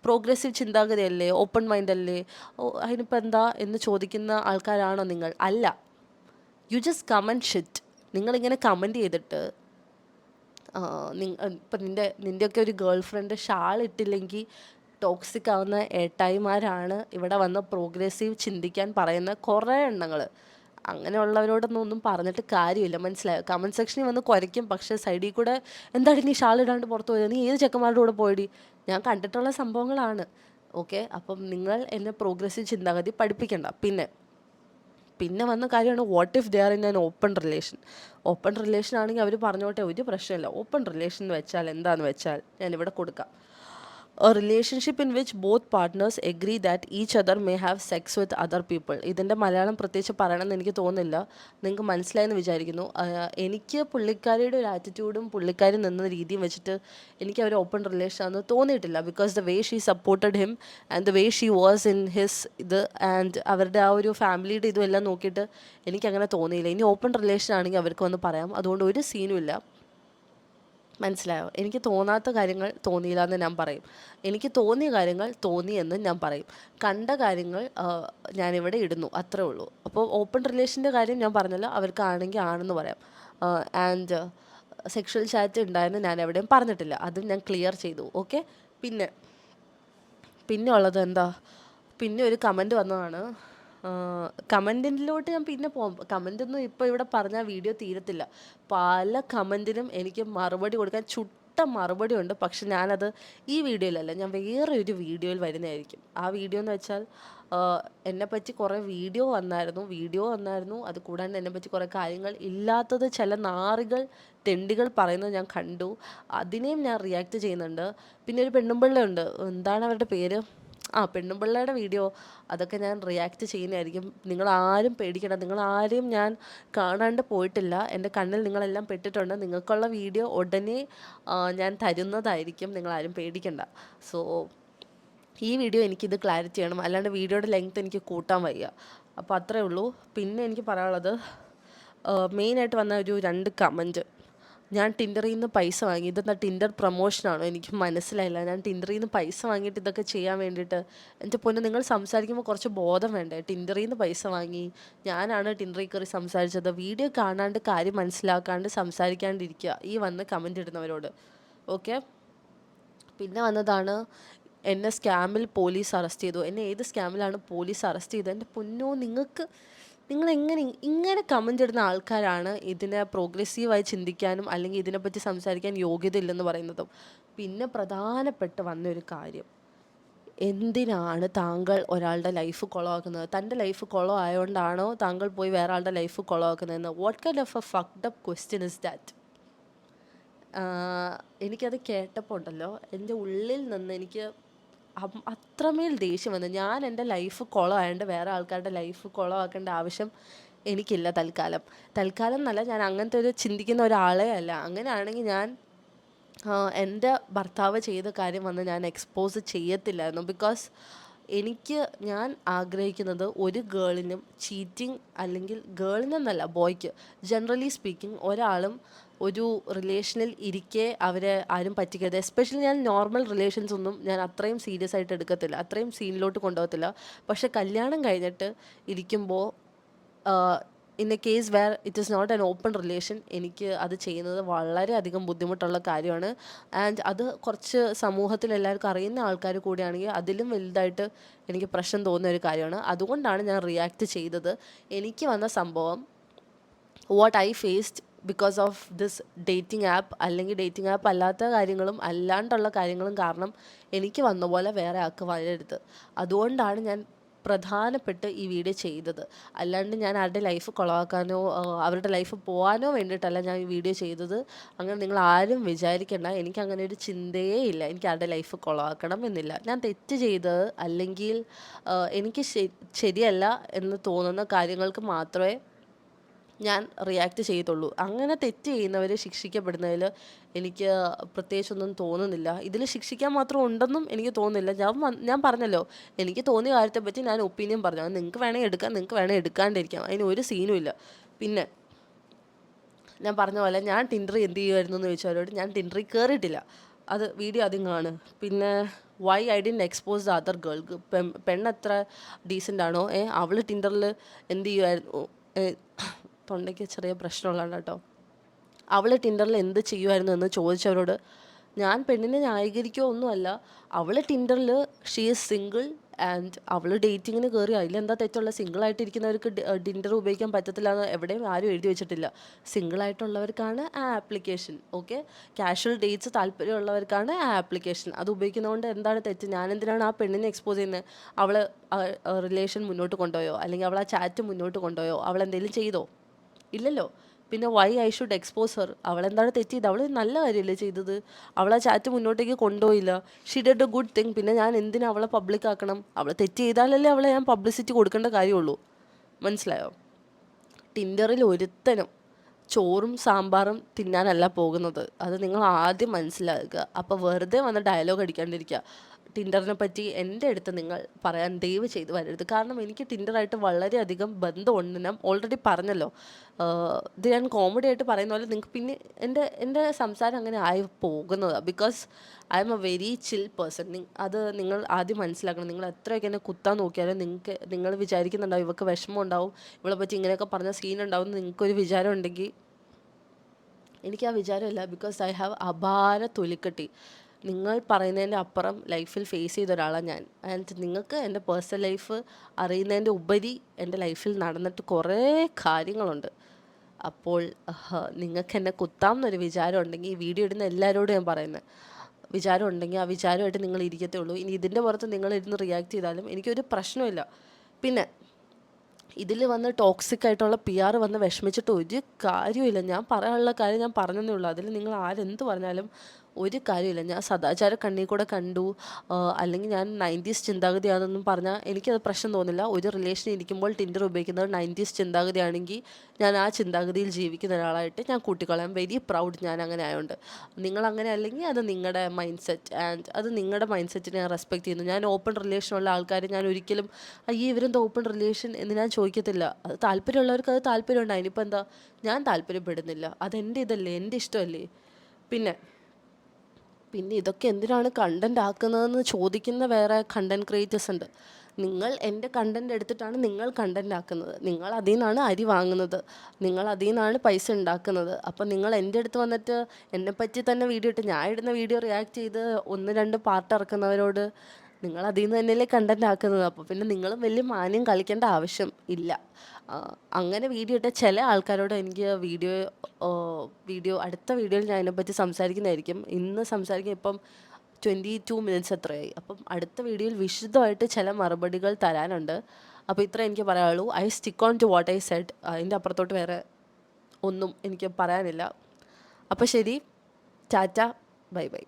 progressive ചിന്താഗതിയല്ലേ, ഓപ്പൺ മൈൻഡ് അല്ലേ, ഓ അതിനിപ്പോൾ എന്താ എന്ന് ചോദിക്കുന്ന ആൾക്കാരാണോ നിങ്ങൾ? അല്ല. You just comment shit. നിങ്ങളിങ്ങനെ കമൻറ്റ് ചെയ്തിട്ട് ഇപ്പം നിൻ്റെയൊക്കെ ഒരു ഗേൾ ഫ്രണ്ട് ഷാൾ ഇട്ടില്ലെങ്കിൽ ടോക്സിക് ആവുന്ന ഏട്ടായിമാരാണ് ഇവിടെ വന്ന് പ്രോഗ്രസീവ് ചിന്തിക്കാൻ പറയുന്ന കുറേ എണ്ണങ്ങൾ. അങ്ങനെയുള്ളവരോടൊന്നും ഒന്നും പറഞ്ഞിട്ട് കാര്യമില്ല, മനസ്സിലായോ? കമൻറ്റ് സെക്ഷനിൽ വന്ന് കുരയ്ക്കും, പക്ഷേ സൈഡിൽ കൂടെ എന്താണ് നീ ഷാൾ ഇടാണ്ട് പുറത്ത് പോയത്, നീ ഏത് ചെക്കന്മാരുടെ കൂടെ പോയിടി, ഞാൻ കണ്ടിട്ടുള്ള സംഭവങ്ങളാണ്. ഓക്കെ, അപ്പം നിങ്ങൾ എന്നെ പ്രോഗ്രസീവ് ചിന്താഗതി പഠിപ്പിക്കണ്ട. പിന്നെ വന്ന കാര്യമാണ് what if they are in an open relation. Open relation ആണെങ്കിൽ അവർ പറഞ്ഞോട്ടെ, ഒരു പ്രശ്നമില്ല. ഓപ്പൺ റിലേഷൻ എന്ന് വെച്ചാൽ എന്താണെന്ന് വെച്ചാൽ ഞാനിവിടെ കൊടുക്കാം. A relationship in which both partners agree that each other may have sex with other people. ഇതിൻ്റെ മലയാളം പ്രത്യേകിച്ച് പറയണമെന്ന് എനിക്ക് തോന്നുന്നില്ല, നിങ്ങൾക്ക് മനസ്സിലായെന്ന് വിചാരിക്കുന്നു. എനിക്ക് പുള്ളിക്കാരിയുടെ ഒരു ആറ്റിറ്റ്യൂഡും പുള്ളിക്കാരി നിന്ന രീതിയും വെച്ചിട്ട് എനിക്ക് അവർ ഓപ്പൺ റിലേഷൻ ആണെന്ന് തോന്നിയിട്ടില്ല. Because the way she supported him and the way she was in his ഇത് ആൻഡ് അവരുടെ ആ ഒരു ഫാമിലിയുടെ ഇതും എല്ലാം നോക്കിയിട്ട് എനിക്കങ്ങനെ തോന്നിയില്ല. ഇനി ഓപ്പൺ റിലേഷൻ ആണെങ്കിൽ അവർക്ക് വന്ന് പറയാം, അതുകൊണ്ട് ഒരു സീനും ഇല്ല. മനസ്സിലായോ? എനിക്ക് തോന്നാത്ത കാര്യങ്ങൾ തോന്നിയില്ല എന്ന് ഞാൻ പറയും, എനിക്ക് തോന്നിയ കാര്യങ്ങൾ തോന്നി എന്ന് ഞാൻ പറയും. കണ്ട കാര്യങ്ങൾ ഞാനിവിടെ ഇടുന്നു, അത്രേ ഉള്ളൂ. അപ്പോൾ ഓപ്പൺ റിലേഷൻ്റെ കാര്യം ഞാൻ പറഞ്ഞല്ലോ, അവർക്കാണെങ്കിൽ ആണെന്ന് പറയാം. ആൻഡ് സെക്ഷൽ ചാറ്റ് ഉണ്ടായെന്ന് ഞാൻ എവിടെയും പറഞ്ഞിട്ടില്ല, അതും ഞാൻ ക്ലിയർ ചെയ്തു. ഓക്കെ, പിന്നെ ഉള്ളത് എന്താ? പിന്നെ ഒരു കമൻറ്റ് വന്നതാണ്. കമൻറ്റിലോട്ട് ഞാൻ പിന്നെ പോകും. കമൻറ്റൊന്നും ഇപ്പോൾ ഇവിടെ പറഞ്ഞാൽ വീഡിയോ തീരത്തില്ല. പല കമൻറ്റിനും എനിക്ക് മറുപടി കൊടുക്കാൻ ചുട്ട മറുപടി ഉണ്ട്. പക്ഷെ ഞാനത് ഈ വീഡിയോയിലല്ല, ഞാൻ വേറെ ഒരു വീഡിയോയിൽ വരുന്നതായിരിക്കും. ആ വീഡിയോ എന്ന് വെച്ചാൽ എന്നെപ്പറ്റി കുറേ വീഡിയോ വന്നായിരുന്നു. അത് കൂടാണ്ട് എന്നെപ്പറ്റി കുറേ കാര്യങ്ങൾ ഇല്ലാത്തത് ചില നാറികൾ തെണ്ടികൾ പറയുന്നത് ഞാൻ കണ്ടു. അതിനെയും ഞാൻ റിയാക്ട് ചെയ്യുന്നുണ്ട്. പിന്നെ ഒരു പെണ്ണുമ്പിള്ളയുണ്ട്, എന്താണ് അവരുടെ പേര്? പെണ്ണുമ്പിള്ളയുടെ വീഡിയോ, അതൊക്കെ ഞാൻ റിയാക്ട് ചെയ്യുന്നതായിരിക്കും. നിങ്ങളാരും പേടിക്കണം, നിങ്ങളാരെയും ഞാൻ കാണാണ്ട് പോയിട്ടില്ല. എൻ്റെ കണ്ണിൽ നിങ്ങളെല്ലാം പെട്ടിട്ടുണ്ട്. നിങ്ങൾക്കുള്ള വീഡിയോ ഉടനെ ഞാൻ തരുന്നതായിരിക്കും, നിങ്ങളാരും പേടിക്കണ്ട. സോ ഈ വീഡിയോ എനിക്കിത് ക്ലാരിറ്റി ചെയ്യണം, അല്ലാണ്ട് വീഡിയോയുടെ ലെങ്ത് എനിക്ക് കൂട്ടാൻ വയ്യ. അപ്പോൾ അത്രേ ഉള്ളൂ. പിന്നെ എനിക്ക് പറയാനുള്ളത്, മെയിനായിട്ട് വന്ന ഒരു 2 കമൻറ്റ്. ഞാൻ ടിൻഡറിൽ നിന്ന് പൈസ വാങ്ങി, ഇതെന്താ ടിൻഡർ പ്രൊമോഷനാണോ? എനിക്ക് മനസ്സിലായില്ല. ഞാൻ ടിൻഡറിൽ നിന്ന് പൈസ വാങ്ങിയിട്ട് ഇതൊക്കെ ചെയ്യാൻ വേണ്ടിയിട്ട്, എൻ്റെ പൊന്ന്, നിങ്ങൾ സംസാരിക്കുമ്പോൾ കുറച്ച് ബോധം വേണ്ടേ? ടിൻഡറിൽ നിന്ന് പൈസ വാങ്ങി, ഞാനാണ് ടിൻഡറിൽ കയറി സംസാരിച്ചത്. വീഡിയോ കാണാണ്ട് കാര്യം മനസ്സിലാക്കാണ്ട് സംസാരിക്കാണ്ടിരിക്കുക ഈ വന്ന് കമൻറ്റ് ഇടുന്നവരോട്. ഓക്കെ, പിന്നെ വന്നതാണ്, എന്നെ സ്കാമിൽ പോലീസ് അറസ്റ്റ് ചെയ്തു. എന്നെ ഏത് സ്കാമിലാണ് പോലീസ് അറസ്റ്റ് ചെയ്തത്? എൻ്റെ പൊന്നോ, നിങ്ങളെങ്ങനെ ഇങ്ങനെ കമൻ്റ് ഇടുന്ന ആൾക്കാരാണ് ഇതിനെ പ്രോഗ്രസീവായി ചിന്തിക്കാനും അല്ലെങ്കിൽ ഇതിനെപ്പറ്റി സംസാരിക്കാൻ യോഗ്യത ഇല്ലെന്ന് പറയുന്നതും. പിന്നെ പ്രധാനപ്പെട്ട് വന്നൊരു കാര്യം, എന്തിനാണ് താങ്കൾ ഒരാളുടെ ലൈഫ് കുളമാക്കുന്നത്? തൻ്റെ ലൈഫ് കുളമായതുകൊണ്ടാണോ താങ്കൾ പോയി വേറെ ആളുടെ ലൈഫ് കുളമാക്കുന്നതെന്ന്? What kind of a fucked up question is that? എനിക്കത് കേട്ടപ്പോൾ ഉണ്ടല്ലോ, എൻ്റെ ഉള്ളിൽ നിന്ന് എനിക്ക് അത്രമേൽ ദേഷ്യം വന്നു. ഞാൻ എൻ്റെ ലൈഫ് കുളമായതുകൊണ്ട് വേറെ ആൾക്കാരുടെ ലൈഫ് കുളമാക്കേണ്ട ആവശ്യം എനിക്കില്ല തൽക്കാലം എന്നല്ല, ഞാൻ അങ്ങനത്തെ ഒരു ചിന്തിക്കുന്ന ഒരാളേ അല്ല. അങ്ങനെയാണെങ്കിൽ ഞാൻ എൻ്റെ ഭർത്താവ് ചെയ്ത കാര്യം വന്ന് ഞാൻ എക്സ്പോസ് ചെയ്യത്തില്ലായിരുന്നു. ബിക്കോസ് ഞാൻ ആഗ്രഹിക്കുന്നത് ഒരു ഗേളിനും ചീറ്റിംഗ്, അല്ലെങ്കിൽ ഗേളിനെന്നല്ല, ബോയ്ക്ക് ജനറലി സ്പീക്കിംഗ്, ഒരാളും ഒരു റിലേഷനിൽ ഇരിക്കെ അവരെ ആരും പറ്റിക്കരുത്. എസ്പെഷ്യലി ഞാൻ നോർമൽ റിലേഷൻസ് ഒന്നും ഞാൻ അത്രയും സീരിയസ് ആയിട്ട് എടുക്കത്തില്ല, അത്രയും സീനിലോട്ട് കൊണ്ടുപോകത്തില്ല. പക്ഷെ കല്യാണം കഴിഞ്ഞിട്ട് ഇരിക്കുമ്പോൾ in a case where it is not an open relation, എനിക്ക് അത് ചെയ്യുന്നത് വളരെയധികം ബുദ്ധിമുട്ടുള്ള കാര്യമാണ്. ആൻഡ് അത് കുറച്ച് സമൂഹത്തിൽ എല്ലാവർക്കും അറിയുന്ന ആൾക്കാർ കൂടിയാണെങ്കിൽ അതിലും വലുതായിട്ട് എനിക്ക് പ്രശ്നം തോന്നുന്ന ഒരു കാര്യമാണ്. അതുകൊണ്ടാണ് ഞാൻ റിയാക്ട് ചെയ്തത്. എനിക്ക് വന്ന സംഭവം, what I faced because of this dating app, അല്ലെങ്കിൽ ഡേറ്റിംഗ് ആപ്പ് അല്ലാത്ത കാര്യങ്ങളും അല്ലാണ്ടുള്ള കാര്യങ്ങളും കാരണം എനിക്ക് വന്ന പോലെ വേറെ ആൾക്ക് വരരുത്. അതുകൊണ്ടാണ് ഞാൻ പ്രധാനപ്പെട്ട് ഈ വീഡിയോ ചെയ്തത്. അല്ലാണ്ട് ഞാൻ ആരുടെ ലൈഫ് കുളമാക്കാനോ അവരുടെ ലൈഫ് പോകാനോ വേണ്ടിയിട്ടല്ല ഞാൻ ഈ വീഡിയോ ചെയ്തത്. അങ്ങനെ നിങ്ങൾ ആരും വിചാരിക്കേണ്ട, എനിക്ക് അങ്ങനെ ഒരു ചിന്തയേ ഇല്ല എനിക്ക് ആരുടെ ലൈഫ് കുളമാക്കണം എന്നില്ല. ഞാൻ തെറ്റ് ചെയ്തത് അല്ലെങ്കിൽ എനിക്ക് ശരിയല്ല എന്ന് തോന്നുന്ന കാര്യങ്ങൾക്ക് മാത്രമേ ഞാൻ റിയാക്ട് ചെയ്യത്തുള്ളൂ. അങ്ങനെ തെറ്റ് ചെയ്യുന്നവർ ശിക്ഷിക്കപ്പെടുന്നതിൽ എനിക്ക് പ്രത്യേകിച്ചൊന്നും തോന്നുന്നില്ല. ഇതിൽ ശിക്ഷിക്കാൻ മാത്രം ഉണ്ടെന്നും എനിക്ക് തോന്നുന്നില്ല. ഞാൻ പറഞ്ഞല്ലോ, എനിക്ക് തോന്നിയ കാര്യത്തെപ്പറ്റി ഞാൻ ഒപ്പീനിയൻ പറഞ്ഞു. അത് നിങ്ങൾക്ക് വേണമെങ്കിൽ എടുക്കാം, നിങ്ങൾക്ക് വേണമെങ്കിൽ എടുക്കാണ്ടിരിക്കാം, അതിന് ഒരു സീനും ഇല്ല. പിന്നെ ഞാൻ പറഞ്ഞ പോലെ ഞാൻ ടിൻഡറിൽ എന്ത് ചെയ്യുമായിരുന്നു എന്ന് ചോദിച്ചവരോട്, ഞാൻ ടിൻഡറിൽ കയറിയിട്ടില്ല. അത് വീഡിയോ ആദ്യം കാണും. പിന്നെ why I didn't expose the other girl, പെണ്ണെത്ര ഡീസൻ്റ് ആണോ, അവൾ ടിൻഡറിൽ എന്ത് ചെയ്യുമായിരുന്നു, തൊണ്ടയ്ക്ക് ചെറിയ പ്രശ്നമുള്ളതാണ് കേട്ടോ. അവൾ ടിൻഡറിൽ എന്ത് ചെയ്യുമായിരുന്നു എന്ന് ചോദിച്ചവരോട് ഞാൻ പെണ്ണിനെ ന്യായീകരിക്കുകയോ ഒന്നുമല്ല. അവൾ ടിൻഡറിൽ ഷീ ഈസ് സിംഗിൾ ആൻഡ് അവൾ ഡേറ്റിങ്ങിന് കയറി, അതിലെന്താ തെറ്റുള്ള? സിംഗിളായിട്ടിരിക്കുന്നവർക്ക് ടിൻഡർ ഉപയോഗിക്കാൻ പറ്റത്തില്ല എന്ന് എവിടെയും ആരും എഴുതി വെച്ചിട്ടില്ല. സിംഗിളായിട്ടുള്ളവർക്കാണ് ആ ആപ്ലിക്കേഷൻ. ഓക്കെ, കാഷ്വൽ ഡേറ്റ്സ് താല്പര്യമുള്ളവർക്കാണ് ആ ആപ്ലിക്കേഷൻ. അത് ഉപയോഗിക്കുന്നതുകൊണ്ട് എന്താണ് തെറ്റ്? ഞാനെന്തിനാണ് ആ പെണ്ണിനെ എക്സ്പോസ് ചെയ്യുന്നത്? അവൾ റിലേഷൻ മുന്നോട്ട് കൊണ്ടുപോയോ, അല്ലെങ്കിൽ അവൾ ആ ചാറ്റ് മുന്നോട്ട് കൊണ്ടുപോയോ, അവൾ എന്തെങ്കിലും ചെയ്തോ? ഇല്ലല്ലോ. പിന്നെ why I should expose her? അവളെന്താണ് തെറ്റ് ചെയ്തത്? അവൾ നല്ല കാര്യമല്ലേ ചെയ്തത്? അവൾ ആ ചാറ്റ് മുന്നോട്ടേക്ക് കൊണ്ടുപോയില്ല. She did a good thing. പിന്നെ ഞാൻ എന്തിനാ അവളെ പബ്ലിക് ആക്കണം? അവൾ തെറ്റ് ചെയ്താലല്ലേ അവളെ ഞാൻ പബ്ലിസിറ്റി കൊടുക്കേണ്ട കാര്യമുള്ളൂ. മനസ്സിലായോ? ടിൻഡറിൽ ഒരുത്തനും ചോറും സാമ്പാറും തിന്നാനല്ല പോകുന്നത്. അത് നിങ്ങൾ ആദ്യം മനസ്സിലാക്കുക. അപ്പോൾ വെറുതെ വന്ന് ഡയലോഗ് അടിക്കാണ്ടിരിക്കുക. ടിൻഡറിനെ പറ്റി എൻ്റെ അടുത്ത് നിങ്ങൾ പറയാൻ ദയവ് ചെയ്ത് വരരുത്. കാരണം എനിക്ക് ടിൻഡറായിട്ട് വളരെയധികം ബന്ധമുണ്ട്. ഞാൻ ഓൾറെഡി പറഞ്ഞല്ലോ. ഇത് ഞാൻ കോമഡി ആയിട്ട് പറയുന്ന പോലെ നിങ്ങൾക്ക് പിന്നെ എൻ്റെ സംസാരം അങ്ങനെ ആയി പോകുന്നതാണ്. Because I M A very chill person. അത് നിങ്ങൾ ആദ്യം മനസ്സിലാക്കണം. നിങ്ങൾ എത്രയൊക്കെ എന്നെ കുത്താൻ നോക്കിയാലും നിങ്ങൾ വിചാരിക്കുന്നുണ്ടാവും ഇവർക്ക് വിഷമം ഉണ്ടാവും, ഇവളെ പറ്റി ഇങ്ങനെയൊക്കെ പറഞ്ഞ സീൻ ഉണ്ടാവും എന്ന് നിങ്ങൾക്കൊരു വിചാരം ഉണ്ടെങ്കിൽ എനിക്ക് ആ വിചാരമില്ല. ബിക്കോസ് ഐ ഹാവ് അപാര തൊലിക്കട്ടി. നിങ്ങൾ പറയുന്നതിൻ്റെ അപ്പുറം ലൈഫിൽ ഫേസ് ചെയ്ത ഒരാളാണ് ഞാൻ. ആൻഡ് നിങ്ങൾക്ക് എൻ്റെ പേഴ്സണൽ ലൈഫ് അറിയുന്നതിൻ്റെ ഉപരി എൻ്റെ ലൈഫിൽ നടന്നിട്ട് കുറേ കാര്യങ്ങളുണ്ട്. അപ്പോൾ നിങ്ങൾക്ക് എന്നെ കുത്താം എന്നൊരു വിചാരം ഉണ്ടെങ്കിൽ, ഈ വീഡിയോ ഇടുന്ന എല്ലാവരോടും ഞാൻ പറയുന്നത്, വിചാരം ഉണ്ടെങ്കിൽ ആ വിചാരമായിട്ട് നിങ്ങൾ ഇരിക്കത്തേ ഉള്ളൂ. ഇനി ഇതിൻ്റെ പുറത്ത് നിങ്ങൾ ഇരുന്ന് റിയാക്ട് ചെയ്താലും എനിക്കൊരു പ്രശ്നമില്ല. പിന്നെ ഇതിൽ വന്ന് ടോക്സിക് ആയിട്ടുള്ള PR വന്ന് വിഷമിച്ചിട്ട് ഒരു കാര്യമില്ല. ഞാൻ പറയാനുള്ള കാര്യം ഞാൻ പറഞ്ഞതേ ഉള്ളൂ. അതിൽ നിങ്ങൾ ആരെന്ത് പറഞ്ഞാലും ഒരു കാര്യമില്ല. ഞാൻ സദാചാര കണ്ണിൽ കൂടെ കണ്ടു, അല്ലെങ്കിൽ ഞാൻ 90s ചിന്താഗതിയാണെന്നൊന്നും പറഞ്ഞാൽ എനിക്കത് പ്രശ്നം തോന്നില്ല. ഒരു റിലേഷനിൽ ഇരിക്കുമ്പോൾ ടിൻഡർ ഉപയോഗിക്കുന്നത് 90s ചിന്താഗതിയാണെങ്കിൽ ഞാൻ ആ ചിന്താഗതിയിൽ ജീവിക്കുന്ന ഒരാളായിട്ട് ഞാൻ കൂട്ടിക്കൊള്ളാം. വെരി പ്രൗഡ് ഞാൻ അങ്ങനെ ആയതുകൊണ്ട്. നിങ്ങൾ അങ്ങനെ അല്ലെങ്കിൽ അത് നിങ്ങളുടെ മൈൻഡ് സെറ്റ്, ആൻഡ് അത് നിങ്ങളുടെ മൈൻഡ് സെറ്റിനെ ഞാൻ റെസ്പെക്റ്റ് ചെയ്യുന്നു. ഞാൻ ഓപ്പൺ റിലേഷനുള്ള ആൾക്കാർ ഞാൻ ഒരിക്കലും അയ്യേ ഇവരെന്താ ഓപ്പൺ റിലേഷൻ എന്ന് ഞാൻ ചോദിക്കത്തില്ല. അത് താല്പര്യമുള്ളവർക്ക് അത് താല്പര്യമുണ്ട്. അതിനിപ്പോൾ എന്താ? ഞാൻ താല്പര്യപ്പെടുന്നില്ല, അതെൻ്റെ ഇതല്ലേ, എൻ്റെ ഇഷ്ടമല്ലേ. പിന്നെ ഇതൊക്കെ എന്തിനാണ് കണ്ടൻറ് ആക്കുന്നതെന്ന് ചോദിക്കുന്ന വേറെ കണ്ടൻറ് ക്രിയേറ്റേഴ്സ് ഉണ്ട്. നിങ്ങൾ എൻ്റെ കണ്ടൻറ് എടുത്തിട്ടാണ് നിങ്ങൾ കണ്ടൻറ് ആക്കുന്നത്. നിങ്ങൾ അതിൽ നിന്നാണ് അരി വാങ്ങുന്നത്, നിങ്ങൾ അതിൽ നിന്നാണ് പൈസ ഉണ്ടാക്കുന്നത്. അപ്പം നിങ്ങൾ എൻ്റെ അടുത്ത് വന്നിട്ട് എന്നെപ്പറ്റി തന്നെ വീഡിയോ ഇട്ട്, ഞാൻ ഇടുന്ന വീഡിയോ റിയാക്ട് ചെയ്ത് 1-2 പാർട്ട് ഇറക്കുന്നവരോട് നിങ്ങൾ അതിൽ നിന്ന് തന്നെയല്ലേ കണ്ടൻറ് ആക്കുന്നത്. അപ്പോൾ പിന്നെ നിങ്ങളും വലിയ മാന്യം കളിക്കേണ്ട ആവശ്യം ഇല്ല. അങ്ങനെ വീഡിയോ ഇട്ട ചില ആൾക്കാരോട് എനിക്ക് വീഡിയോ അടുത്ത വീഡിയോയിൽ ഞാൻ അതിനെപ്പറ്റി സംസാരിക്കുന്നതായിരിക്കും. ഇന്ന് സംസാരിക്കും. ഇപ്പം 22 മിനിറ്റ്സ് എത്രയായി. അപ്പം അടുത്ത വീഡിയോയിൽ വിശദമായിട്ട് ചില മറുപടികൾ തരാനുണ്ട്. അപ്പോൾ ഇത്ര എനിക്ക് പറയാനുള്ളൂ. I stick on to what I said. അതിൻ്റെ അപ്പുറത്തോട്ട് വേറെ ഒന്നും എനിക്ക് പറയാനില്ല. അപ്പോൾ ശരി, ടാറ്റ, ബൈ ബൈ.